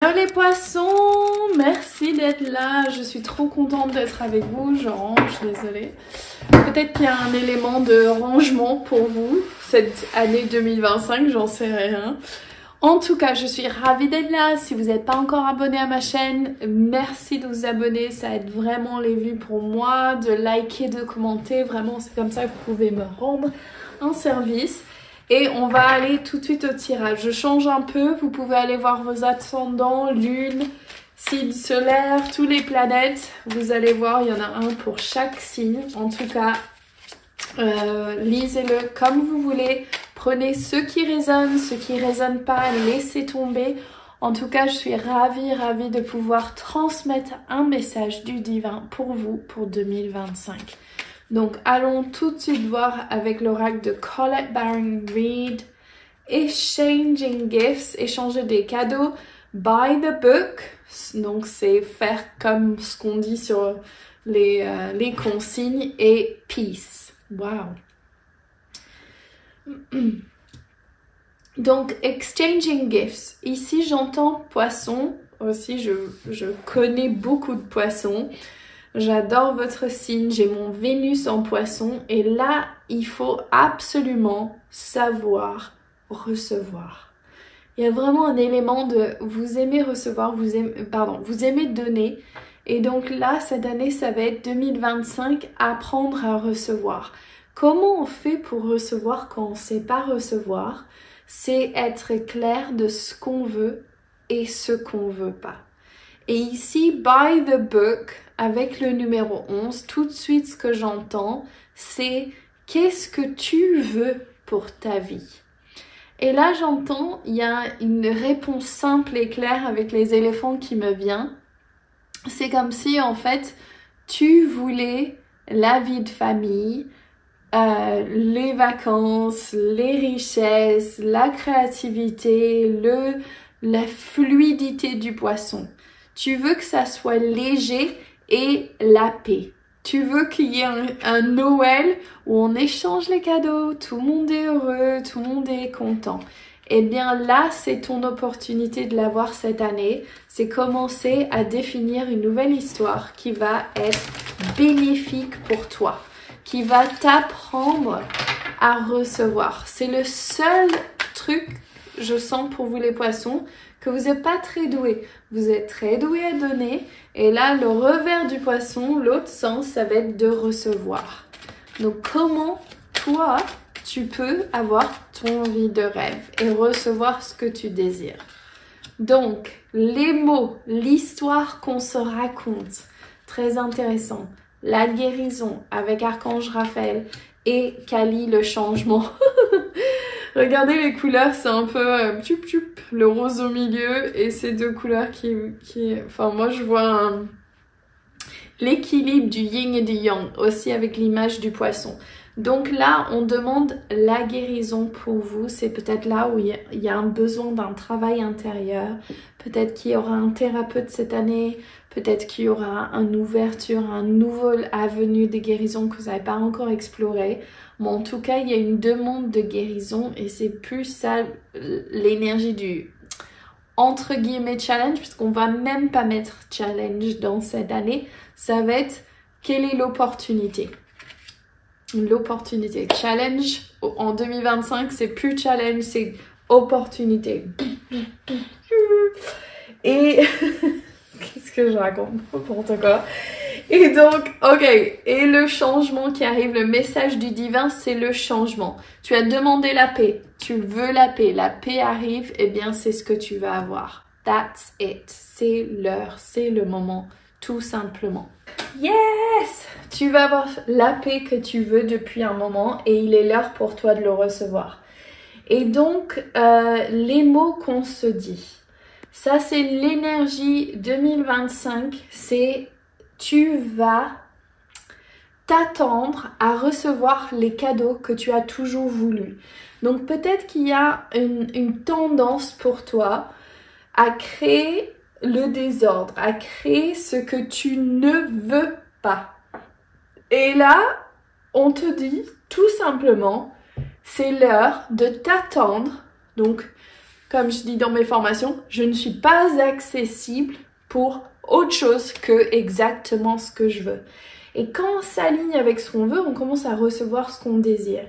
Hello les poissons, merci d'être là, je suis trop contente d'être avec vous, je range, désolée. Peut-être qu'il y a un élément de rangement pour vous, cette année 2025, j'en sais rien. En tout cas, je suis ravie d'être là, si vous n'êtes pas encore abonné à ma chaîne, merci de vous abonner, ça aide vraiment les vues pour moi, de liker, de commenter, vraiment c'est comme ça que vous pouvez me rendre un service. Et on va aller tout de suite au tirage. Je change un peu, vous pouvez aller voir vos ascendants, lune, signe solaire, tous les planètes. Vous allez voir, il y en a un pour chaque signe. En tout cas, lisez-le comme vous voulez. Prenez ceux qui résonnent pas, laissez tomber. En tout cas, je suis ravie de pouvoir transmettre un message du divin pour vous pour 2025. Donc, allons tout de suite voir avec l'oracle de Colette Baron Reid. Exchanging gifts, échanger des cadeaux. By the book, donc c'est faire comme ce qu'on dit sur les consignes. Et peace. Wow. Donc, exchanging gifts. Ici, j'entends poisson. Aussi, je connais beaucoup de poissons. J'adore votre signe, j'ai mon Vénus en poisson et là, il faut absolument savoir recevoir. Il y a vraiment un élément de vous aimez recevoir, vous aimez donner. Et donc là, cette année, ça va être 2025, apprendre à recevoir. Comment on fait pour recevoir quand on ne sait pas recevoir? C'est être clair de ce qu'on veut et ce qu'on ne veut pas. Et ici, by the book, avec le numéro 11, tout de suite ce que j'entends, c'est qu'est-ce que tu veux pour ta vie? Et là, j'entends, il y a une réponse simple et claire avec les éléphants qui me vient. C'est comme si, en fait, tu voulais la vie de famille, les vacances, les richesses, la créativité, la fluidité du poisson. Tu veux que ça soit léger et la paix. Tu veux qu'il y ait un Noël où on échange les cadeaux, tout le monde est heureux, tout le monde est content. Eh bien là, c'est ton opportunité de l'avoir cette année. C'est commencer à définir une nouvelle histoire qui va être bénéfique pour toi, qui va t'apprendre à recevoir. C'est le seul truc, je sens pour vous les poissons, que vous n'êtes pas très doué. Vous êtes très doué à donner. Et là, le revers du poisson, l'autre sens, ça va être de recevoir. Donc, comment toi, tu peux avoir ton vie de rêve et recevoir ce que tu désires? Donc, les mots, l'histoire qu'on se raconte, très intéressant. La guérison avec Archange Raphaël et Kali, le changement. Regardez les couleurs, c'est un peu le rose au milieu et ces deux couleurs enfin moi je vois l'équilibre du yin et du yang aussi avec l'image du poisson. Donc là, on demande la guérison pour vous. C'est peut-être là où il y a un besoin d'un travail intérieur. Peut-être qu'il y aura un thérapeute cette année. Peut-être qu'il y aura une ouverture, un nouveau avenue de guérison que vous n'avez pas encore exploré. Mais en tout cas, il y a une demande de guérison et c'est plus ça l'énergie du entre guillemets challenge, puisqu'on va même pas mettre challenge dans cette année. Ça va être quelle est l'opportunité? L'opportunité. Challenge en 2025, c'est plus challenge, c'est opportunité. Et qu'est-ce que je raconte? N'importe quoi. Et donc, ok, et le changement qui arrive, le message du divin, c'est le changement. Tu as demandé la paix, tu veux la paix arrive, eh bien c'est ce que tu vas avoir. That's it, c'est l'heure, c'est le moment, tout simplement. Yes! Tu vas avoir la paix que tu veux depuis un moment et il est l'heure pour toi de le recevoir. Et donc, les mots qu'on se dit, ça c'est l'énergie 2025, c'est tu vas t'attendre à recevoir les cadeaux que tu as toujours voulu. Donc peut-être qu'il y a une tendance pour toi à créer le désordre, à créer ce que tu ne veux pas. Et là, on te dit tout simplement, c'est l'heure de t'attendre. Donc comme je dis dans mes formations, je ne suis pas accessible pour autre chose que exactement ce que je veux. Et quand on s'aligne avec ce qu'on veut, on commence à recevoir ce qu'on désire.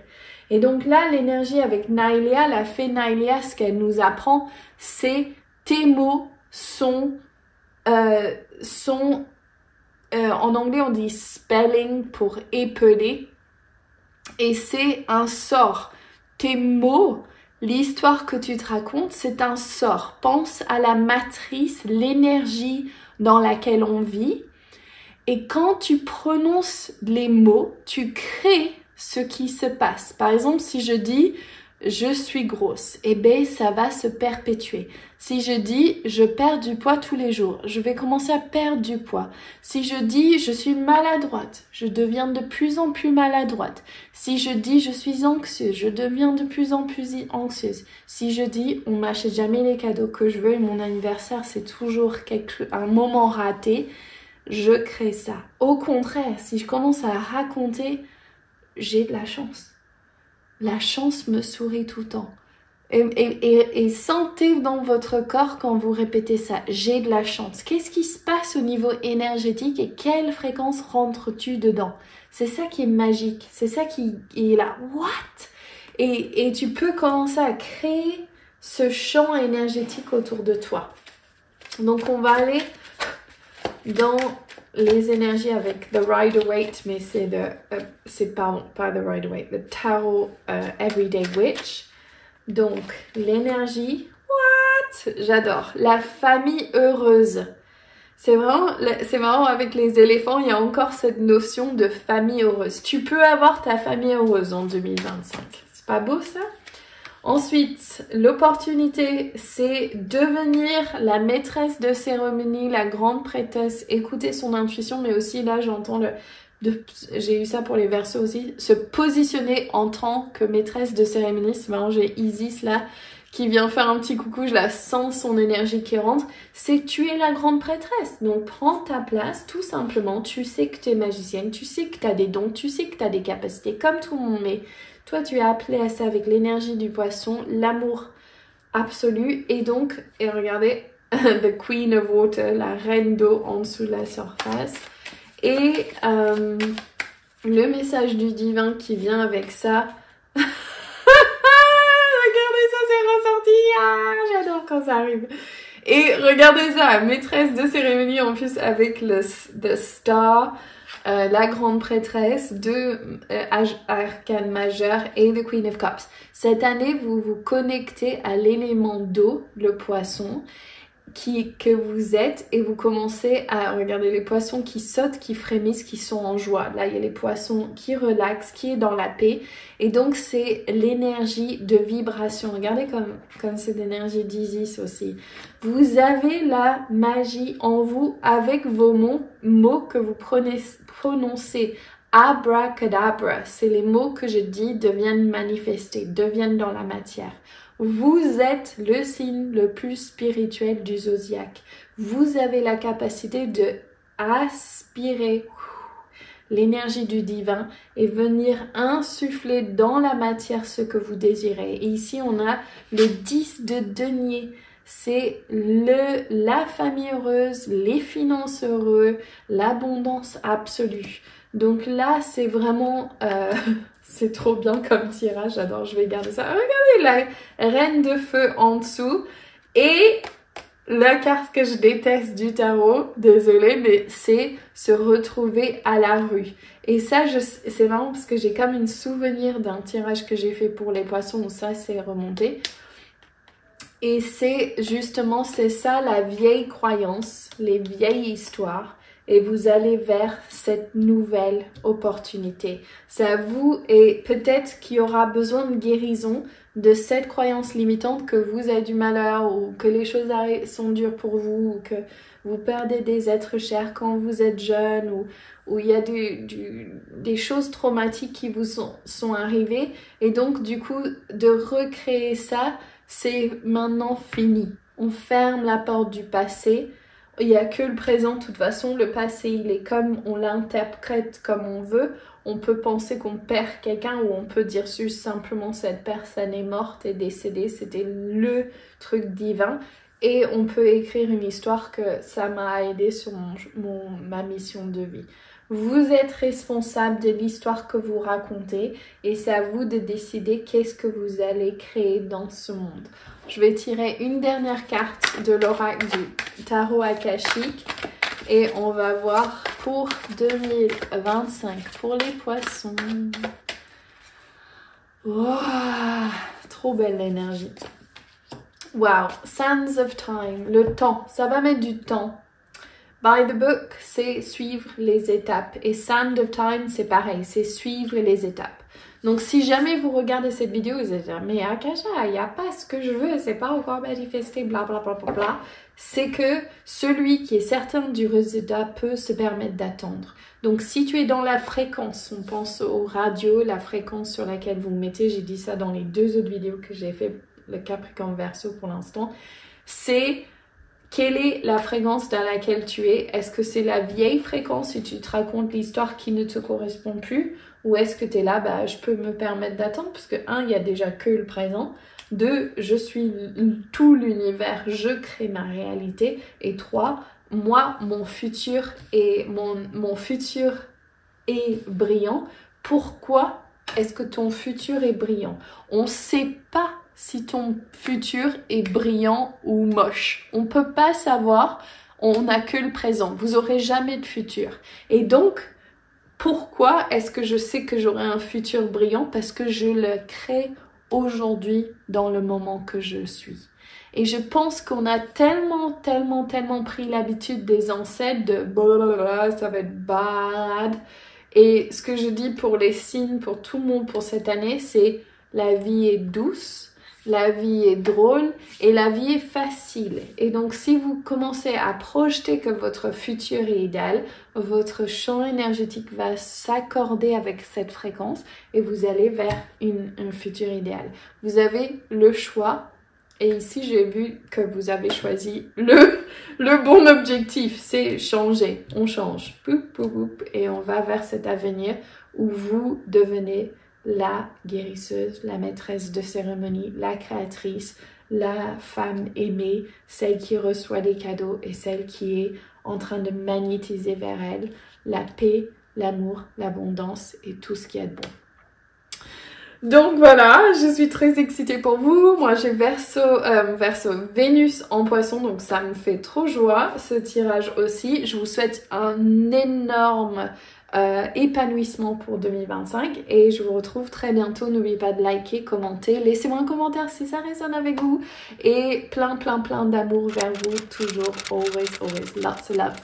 Et donc là, l'énergie avec Nylea, la fée Nylea, ce qu'elle nous apprend, c'est tes mots sont en anglais on dit spelling pour épeler, et c'est un sort. Tes mots, l'histoire que tu te racontes, c'est un sort. Pense à la matrice, l'énergie dans laquelle on vit. Et quand tu prononces les mots, tu crées ce qui se passe. Par exemple, si je dis « je suis grosse », eh bien, ça va se perpétuer. Si je dis « je perds du poids tous les jours », je vais commencer à perdre du poids. Si je dis « je suis maladroite », je deviens de plus en plus maladroite. Si je dis « je suis anxieuse », je deviens de plus en plus anxieuse. Si je dis « on m'achète jamais les cadeaux que je veux et mon anniversaire, c'est toujours un moment raté », je crée ça. Au contraire, si je commence à raconter, j'ai de la chance. La chance me sourit tout le temps. Et sentez dans votre corps quand vous répétez ça, j'ai de la chance. Qu'est-ce qui se passe au niveau énergétique et quelle fréquence rentres-tu dedans? C'est ça qui est magique, c'est ça qui est là, what? Et tu peux commencer à créer ce champ énergétique autour de toi. Donc on va aller dans les énergies avec The Rider-Waite, mais c'est pas The Rider-Waite, the Tarot Everyday Witch. Donc, l'énergie, what? J'adore. La famille heureuse. C'est marrant, avec les éléphants, il y a encore cette notion de famille heureuse. Tu peux avoir ta famille heureuse en 2025. C'est pas beau ça? Ensuite, l'opportunité, c'est devenir la maîtresse de cérémonie, la grande prêtresse, écouter son intuition, mais aussi là, j'entends j'ai eu ça pour les Verseaux aussi, se positionner en tant que maîtresse de cérémonie. C'est marrant, j'ai Isis là, qui vient faire un petit coucou, je la sens, son énergie qui rentre. C'est tu es la grande prêtresse. Donc, prends ta place, tout simplement. Tu sais que tu es magicienne, tu sais que tu as des dons, tu sais que tu as des capacités, comme tout le monde, mais toi, tu es appelé à ça avec l'énergie du poisson, l'amour absolu. Et donc, regardez, the Queen of Water, la reine d'eau en dessous de la surface. Et le message du divin qui vient avec ça. Regardez, ça s'est ressorti. Ah, j'adore quand ça arrive. Et regardez ça, maîtresse de cérémonie en plus avec the Star. La grande prêtresse, deux arcanes majeures et the Queen of Cups. Cette année, vous vous connectez à l'élément d'eau, le poisson, que vous êtes, et vous commencez à regarder les poissons qui sautent, qui frémissent, qui sont en joie. Là, il y a les poissons qui relaxent, qui est dans la paix. Et donc, c'est l'énergie de vibration. Regardez comme c'est l'énergie d'Isis aussi. Vous avez la magie en vous avec vos mots que vous prononcez. Abracadabra, c'est les mots que je dis deviennent manifestés, deviennent dans la matière. Vous êtes le signe le plus spirituel du zodiaque. Vous avez la capacité de aspirer l'énergie du divin et venir insuffler dans la matière ce que vous désirez. Et ici, on a le 10 de denier. C'est la famille heureuse, les finances heureuses, l'abondance absolue. Donc là, c'est vraiment... c'est trop bien comme tirage, j'adore, je vais garder ça. Regardez la reine de feu en dessous. Et la carte que je déteste du tarot, désolée, mais c'est se retrouver à la rue. Et ça, c'est marrant parce que j'ai comme un souvenir d'un tirage que j'ai fait pour les poissons où ça s'est remonté. Et c'est justement, c'est ça la vieille croyance, les vieilles histoires. Et vous allez vers cette nouvelle opportunité. C'est à vous, et peut-être qu'il y aura besoin de guérison de cette croyance limitante que vous avez du malheur ou que les choses sont dures pour vous ou que vous perdez des êtres chers quand vous êtes jeune ou il y a des choses traumatiques qui vous sont arrivées. Et donc du coup, de recréer ça, c'est maintenant fini. On ferme la porte du passé. il n'y a que le présent, de toute façon, le passé, il est comme on l'interprète comme on veut. On peut penser qu'on perd quelqu'un ou on peut dire juste simplement cette personne est morte et décédée, c'était le truc divin. Et on peut écrire une histoire que ça m'a aidé sur ma mission de vie. Vous êtes responsable de l'histoire que vous racontez et c'est à vous de décider qu'est-ce que vous allez créer dans ce monde. Je vais tirer une dernière carte de l'oracle du tarot akashique et on va voir pour 2025 pour les poissons. Wow, trop belle l'énergie. Wow, Sands of Time, le temps, ça va mettre du temps. By the book, c'est suivre les étapes. Et Sand of Time, c'est pareil, c'est suivre les étapes. Donc, si jamais vous regardez cette vidéo, vous allez dire, mais Akasha, il n'y a pas ce que je veux, c'est pas encore manifesté, bla bla bla bla bla. C'est que celui qui est certain du résultat peut se permettre d'attendre. Donc, si tu es dans la fréquence, on pense aux radios, la fréquence sur laquelle vous mettez, j'ai dit ça dans les 2 autres vidéos que j'ai fait, le Capricorne Verseau pour l'instant, c'est... Quelle est la fréquence dans laquelle tu es? Est-ce que c'est la vieille fréquence et tu te racontes l'histoire qui ne te correspond plus? Ou est-ce que tu es là, bah, je peux me permettre d'attendre? Parce que 1, il n'y a déjà que le présent. 2, je suis tout l'univers, je crée ma réalité. Et 3, moi, mon futur est brillant. Pourquoi est-ce que ton futur est brillant? On ne sait pas si ton futur est brillant ou moche. On ne peut pas savoir, on n'a que le présent. Vous n'aurez jamais de futur. Et donc, pourquoi est-ce que je sais que j'aurai un futur brillant? Parce que je le crée aujourd'hui dans le moment que je suis. Et je pense qu'on a tellement pris l'habitude des ancêtres de blablabla, ça va être bad. Et ce que je dis pour les signes, pour tout le monde pour cette année, c'est la vie est douce. La vie est drôle et la vie est facile. Et donc, si vous commencez à projeter que votre futur est idéal, votre champ énergétique va s'accorder avec cette fréquence et vous allez vers un futur idéal. Vous avez le choix. Et ici, j'ai vu que vous avez choisi le bon objectif. C'est changer. On change. Poup, poup, poup, et on va vers cet avenir où vous devenez la guérisseuse, la maîtresse de cérémonie, la créatrice, la femme aimée, celle qui reçoit des cadeaux et celle qui est en train de magnétiser vers elle la paix, l'amour, l'abondance et tout ce qu'il y a de bon. Donc voilà, je suis très excitée pour vous. Moi j'ai Verseau Vénus en poisson, donc ça me fait trop joie ce tirage aussi. Je vous souhaite un énorme épanouissement pour 2025 et je vous retrouve très bientôt. N'oubliez pas de liker, commenter, laissez-moi un commentaire si ça résonne avec vous et plein d'amour vers vous toujours. Always lots of love.